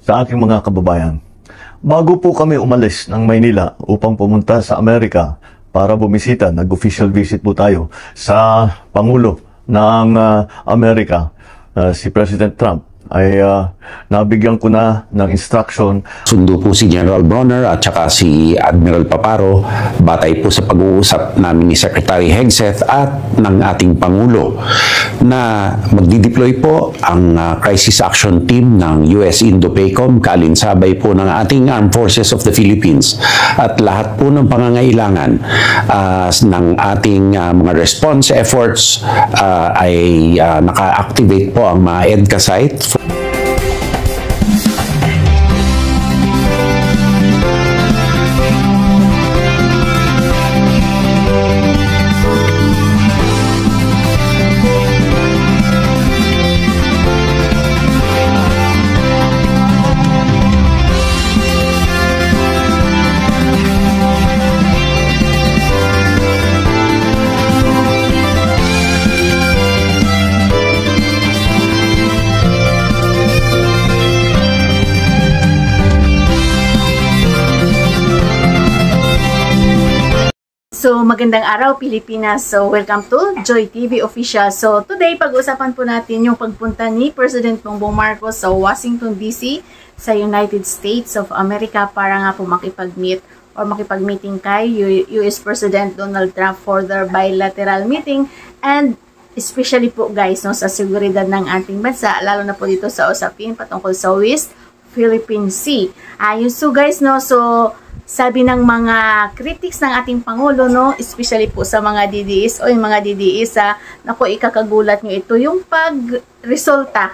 sa aking mga kababayan. Bago po kami umalis ng Maynila upang pumunta sa Amerika para bumisita, nag-official visit po tayo sa Pangulo ng Amerika, si President Trump, ay nabigyan ko na ng instruction. Sundo po si General Bronner at saka si Admiral Paparo batay po sa pag-uusap namin ni Secretary Hegseth at ng ating Pangulo na magdi-deploy po ang Crisis Action Team ng US Indo-PACOM kaalinsabay po ng ating Armed Forces of the Philippines at lahat po ng pangangailangan ng ating mga response efforts ay naka-activate po ang mga EDCA site. So, magandang araw Pilipinas. So, welcome to Joy TV Official. So, today pag-uusapan po natin yung pagpunta ni President Bongbong Marcos sa Washington DC sa United States of America para nga po makipag-meet or makipag-meeting kay US President Donald Trump for their bilateral meeting and especially po guys no, sa seguridad ng ating bansa, lalo na po dito sa usapin patungkol sa West Philippine Sea. So guys no, so sabi ng mga critics ng ating Pangulo, no, especially po sa mga DDS o yung mga DDS, naku, ikakagulat nyo ito, yung resulta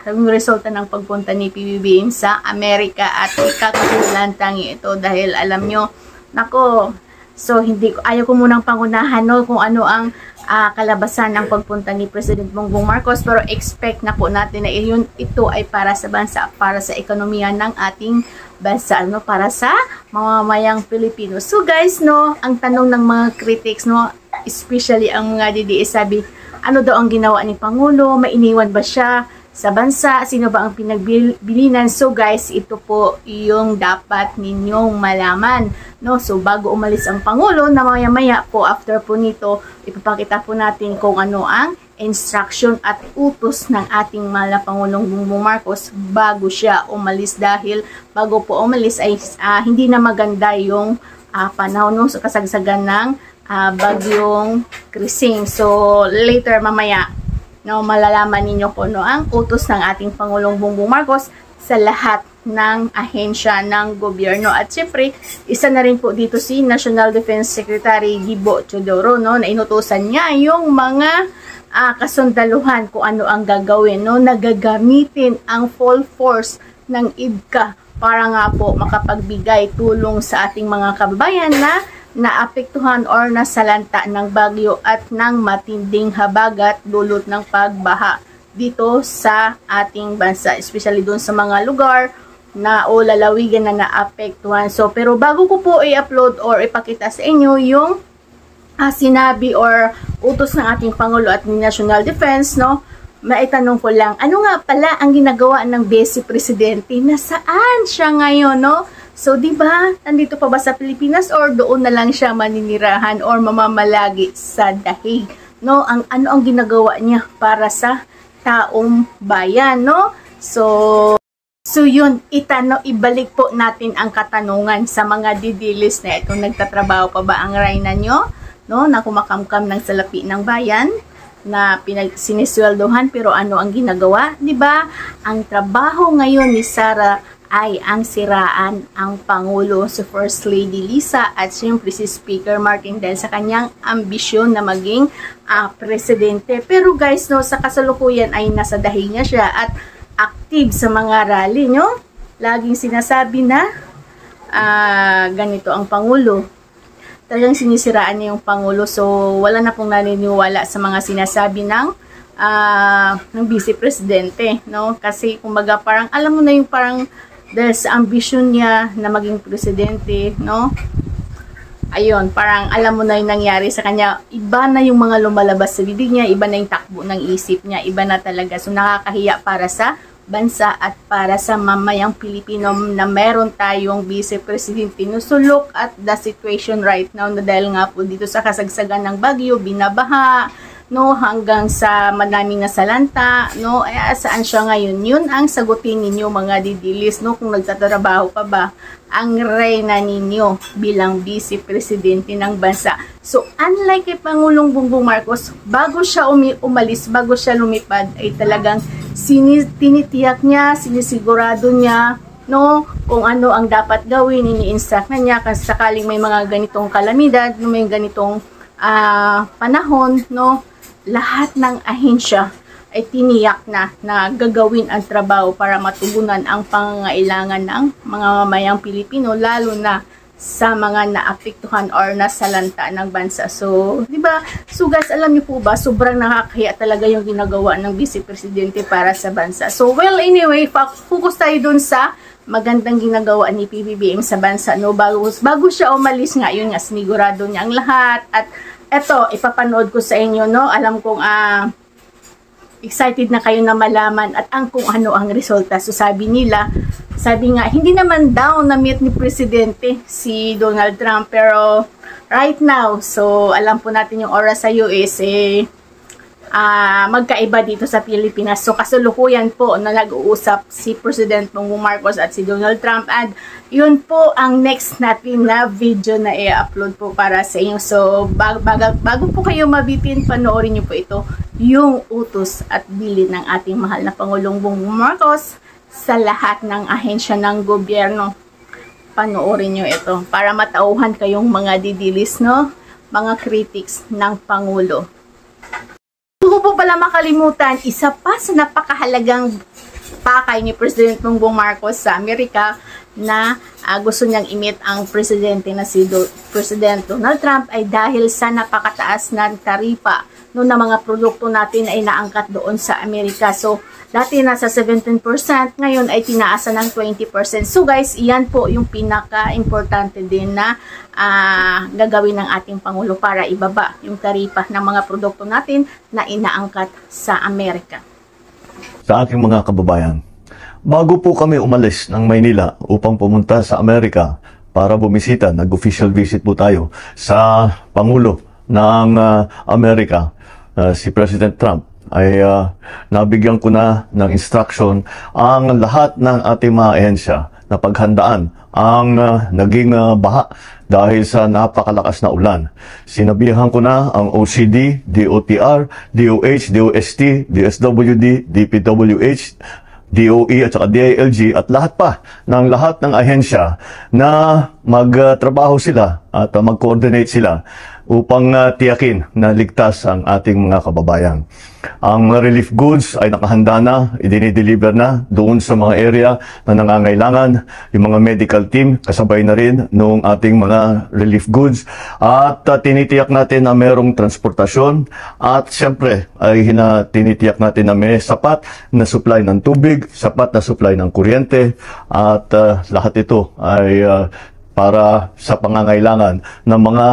ng pagpunta ni PBBM sa Amerika at ikakagulantang ito dahil alam nyo, naku, so ayaw ko munang pangunahan no, kung ano ang kalabasan ng pagpunta ni President Bongbong Marcos, pero expect na po natin na ito ay para sa bansa, para sa ekonomiya ng ating bansa, no, para sa mamamayang Pilipino. So guys, no, ang tanong ng mga critics, no, especially ang mga DDS, sabi, ano daw ang ginawa ni Pangulo? Mainiwan ba siya sa bansa? Sino ba ang pinagbilinan? So guys, ito po yung dapat ninyong malaman, no? So bago umalis ang Pangulo, na maya-maya po after po nito, ipapakita po natin kung ano ang instruction at utos ng ating mahal na Pangulong Bongbong Marcos bago siya umalis, dahil bago po umalis ay hindi na maganda yung panahon no, so kasagsagan ng bagyong Krising. So later mamaya no, malalaman ninyo kung ano ang utos ng ating Pangulong Bongbong Marcos sa lahat ng ahensya ng gobyerno. At syempre, isa na rin po dito si National Defense Secretary Gibo Teodoro, no, na inutusan niya yung mga kasundaluhan kung ano ang gagawin, no, nagagamitin ang full force ng IDCA para nga po makapagbigay tulong sa ating mga kababayan na naapektuhan or nasalanta ng bagyo at ng matinding habagat dulot ng pagbaha dito sa ating bansa, especially doon sa mga lugar na o lalawigan na naapektuhan. So, pero bago ko po i-upload or ipakita sa inyo yung sinabi or utos ng ating Pangulo at National Defense, no, maitanong ko lang, ano nga pala ang ginagawa ng Vice Presidente? Nasaan siya ngayon, no? So, di ba, nandito pa ba sa Pilipinas or doon na lang siya maninirahan or mamamalagi sa dahig? No, ano ang ginagawa niya para sa taong bayan, no? So yun, ibalik po natin ang katanungan sa mga didilis na ito. Nagtatrabaho pa ba ang reyna nyo? No, na kumakamkam ng salapi ng bayan, na sinisweldohan, pero ano ang ginagawa? Di ba? Ang trabaho ngayon ni Sara ay ang siraan ang Pangulo, si First Lady Lisa at siyempre si Speaker Martin dahil sa kanyang ambisyon na maging presidente. Pero guys, no, sa kasalukuyan ay nasa dahig niya siya at active sa mga rally, no? Laging sinasabi na ganito ang Pangulo. Talagang sinisiraan niya yung Pangulo, so wala na pong naniniwala sa mga sinasabi ng Vice Presidente, no? Kasi kumbaga parang alam mo na yung parang dahil sa ambisyon niya na maging presidente, no? Ayun, parang alam mo na yung nangyari sa kanya. Iba na yung mga lumalabas sa bibig niya, iba na yung takbo ng isip niya, iba na talaga. So nakakahiya para sa bansa at para sa mamayang Pilipino na meron tayong Vice Presidente. No, so look at the situation right now na dahil nga po dito sa kasagsagan ng bagyo, binabaha, no, hanggang sa madaming nasalanta, no, saan siya ngayon? Yun ang sagutin ninyo mga didilis, no, kung nagtatrabaho pa ba ang reyna ninyo bilang Vice Presidente ng bansa. So, unlike kay Pangulong Bongbong Marcos, bago siya umalis, bago siya lumipad, ay talagang tinitiyak niya, sinisigurado niya, no, kung ano ang dapat gawin, ini-instruct na niya kasi sakaling may mga ganitong kalamidad, no, may ganitong panahon, no, lahat ng ahensya ay tiniyak na gagawin ang trabaho para matugunan ang pangangailangan ng mga mamayang Pilipino, lalo na sa mga naapektuhan or nasalanta ng bansa. So, di ba? So guys, alam niyo po ba, sobrang nakakahiya talaga yung ginagawa ng Vice Presidente para sa bansa. So, well, anyway, focus tayo dun sa magandang ginagawa ni PBBM sa bansa, no? Bago siya umalis nga, yun nga, sinigurado niya ang lahat. At eto, ipapanood ko sa inyo, no? Alam kong excited na kayo na malaman at kung ano ang resulta. So sabi nga, hindi naman daw na-meet ni Presidente si Donald Trump, pero right now, so alam po natin yung oras sa US, magkaiba dito sa Pilipinas. So kasalukuyan po na nag-uusap si President Bongbong Marcos at si Donald Trump, and yun po ang next natin na video na i-upload po para sa inyo. So bago po kayo mabitin, panoorin nyo po ito, yung utos at bilin ng ating mahal na Pangulong Bongbong Marcos sa lahat ng ahensya ng gobyerno. Panoorin nyo ito para matauhan kayong mga didilis, no, mga critics ng Pangulo. Huwag po pala makalimutan, isa pa sa napakahalagang pakay ni President Bongbong Marcos sa Amerika na gusto niyang i-meet ang presidente na si President Donald Trump ay dahil sa napakataas na taripa no, na mga produkto natin ay naangkat doon sa Amerika. So, dati nasa 17%, ngayon ay tinaasan ng 20%. So guys, iyan po yung pinaka-importante din na gagawin ng ating Pangulo para ibaba yung taripa ng mga produkto natin na inaangkat sa Amerika. Sa aking mga kababayan, bago po kami umalis ng Maynila upang pumunta sa Amerika para bumisita, nag-official visit po tayo sa Pangulo ng Amerika, si President Trump, ay nabigyan ko na ng instruction ang lahat ng ating mga ahensya na paghandaan ang naging baha dahil sa napakalakas na ulan. Sinabihan ko na ang OCD, DOTR, DOH, DOST, DSWD, DPWH, DOE at saka DILG at lahat pa ng lahat ng ahensya na magtrabaho sila at mag-coordinate sila upang tiyakin na ligtas ang ating mga kababayan. Ang relief goods ay nakahanda na, idinideliver na doon sa mga area na nangangailangan. Yung mga medical team, kasabay na rin noong ating mga relief goods. At tinitiyak natin na merong transportasyon. At siyempre, ay tinitiyak natin na may sapat na supply ng tubig, sapat na supply ng kuryente. At lahat ito ay para sa pangangailangan ng mga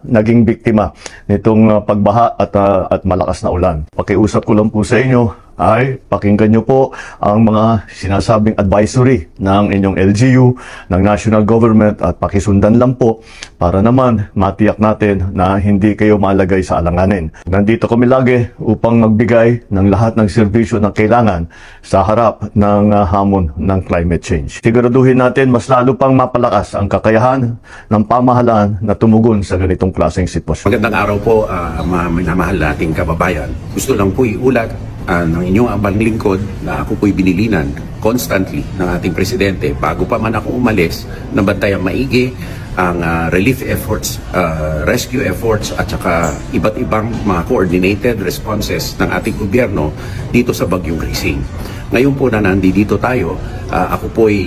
naging biktima nitong pagbaha at malakas na ulan. Pakiusap ko lang po sa inyo ay pakinggan nyo po ang mga sinasabing advisory ng inyong LGU, ng national government at pakisundan lang po para naman matiyak natin na hindi kayo malagay sa alanganin. Nandito kami lagi upang magbigay ng lahat ng serbisyo na kailangan sa harap ng hamon ng climate change. Siguraduhin natin mas lalo pang mapalakas ang kakayahan ng pamahalaan na tumugon sa ganitong klaseng sitwasyon. Magandang araw po, minamahal nating kababayan. Gusto lang po iulat ng inyong abang lingkod na ako po'y binilinan constantly ng ating presidente bago pa man ako umalis na bantayang maigi ang relief efforts, rescue efforts at saka iba't ibang mga coordinated responses ng ating gobyerno dito sa Bagyong Krising. Ngayon po na nandito tayo, ako po'y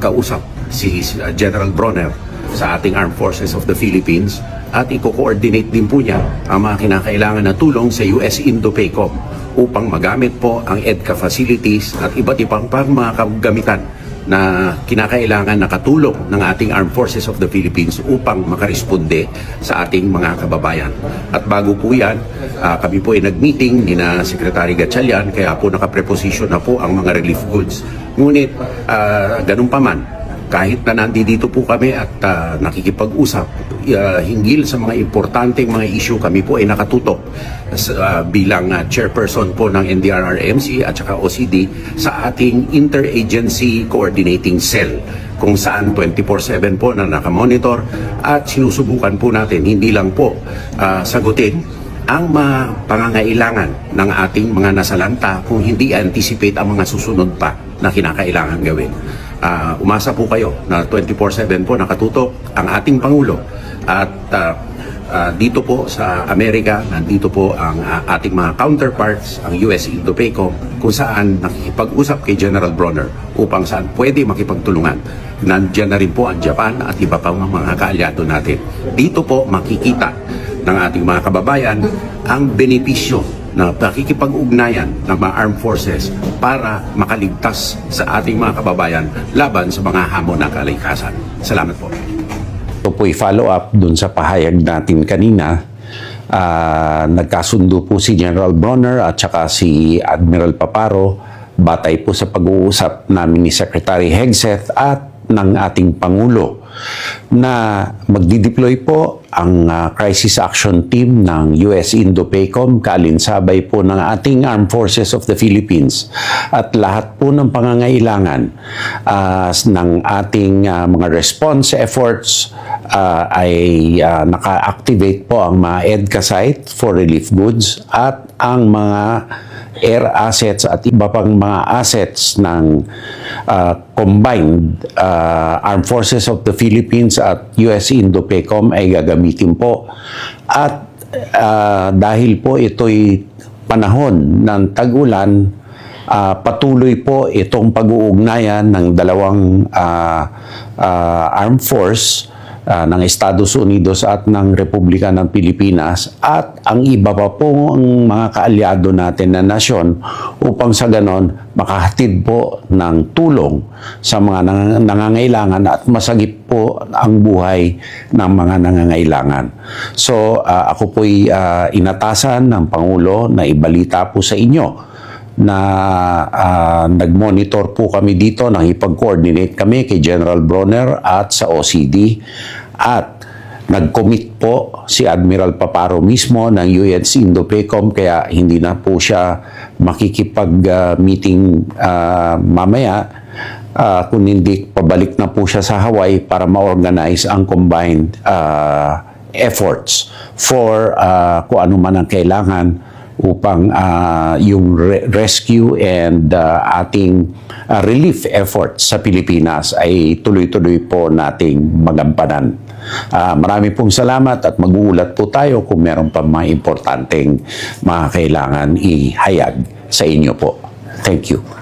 kausap si General Bronner sa ating Armed Forces of the Philippines at i-coordinate din po niya ang mga kinakailangan na tulong sa US Indo-PACOM upang magamit po ang EDCA facilities at iba't ibang pang mga kagamitan na kinakailangan na katulong ng ating Armed Forces of the Philippines upang makaresponde sa ating mga kababayan. At bago po yan, kami po ay nag-meeting ni na Secretary Gatchalian, kaya po nakapreposition na po ang mga relief goods. Ngunit ganun pa man, kahit na nandito po kami at nakikipag-usap hinggil sa mga importanteng mga issue, kami po ay nakatutok bilang chairperson po ng NDRRMC at saka OCD sa ating Interagency Coordinating Cell, kung saan 24/7 po na nakamonitor at sinusubukan po natin hindi lang po sagutin ang mga pangangailangan ng ating mga nasalanta kung hindi anticipate ang mga susunod pa na kinakailangan gawin. Umasa po kayo na 24/7 po nakatutok ang ating Pangulo at dito po sa Amerika, nandito po ang ating mga counterparts, ang US Indo-PACOM, kung saan nakikipag-usap kay General Bronner upang saan pwede makipagtulungan. Nandiyan na rin po ang Japan at iba pang mga kaalyado natin. Dito po makikita ng ating mga kababayan ang benepisyo na pakikipag-ugnayan ng mga armed forces para makaligtas sa ating mga kababayan laban sa mga hamon ng kalikasan. Salamat po. Ito po'y follow-up dun sa pahayag natin kanina. Nagkasundo po si General Bronner at saka si Admiral Paparo batay po sa pag-uusap namin ni Secretary Hegseth at ng ating Pangulo na magdideploy po ang Crisis Action Team ng US Indo-PACOM kaalinsabay po ng ating Armed Forces of the Philippines at lahat po ng pangangailangan ng ating mga response efforts ay naka-activate po ang mga EDCA site for relief goods at ang mga air assets at iba pang mga assets ng combined Armed Forces of the Philippines at US Indo-PACOM ay gagamitin po. At dahil po ito'y panahon ng tag-ulan, patuloy po itong pag-uugnayan ng dalawang armed force ng Estados Unidos at ng Republika ng Pilipinas at ang iba pa po ang mga kaalyado natin na nasyon upang sa ganon makahatid po ng tulong sa mga nangangailangan at masagip po ang buhay ng mga nangangailangan. So ako po'y inatasan ng Pangulo na ibalita po sa inyo na nag-monitor po kami dito, nang ipag-coordinate kami kay General Bronner at sa OCD at nag-commit po si Admiral Paparo mismo ng US Indo-PACOM kaya hindi na po siya makikipag-meeting mamaya kung hindi pabalik na po siya sa Hawaii para ma-organize ang combined efforts for kung ano man ang kailangan upang yung rescue and ating relief efforts sa Pilipinas ay tuloy-tuloy po nating magampanan. Marami pong salamat at mag-uulat po tayo kung meron pa mga importanteng mga kailangan ihayag sa inyo po. Thank you.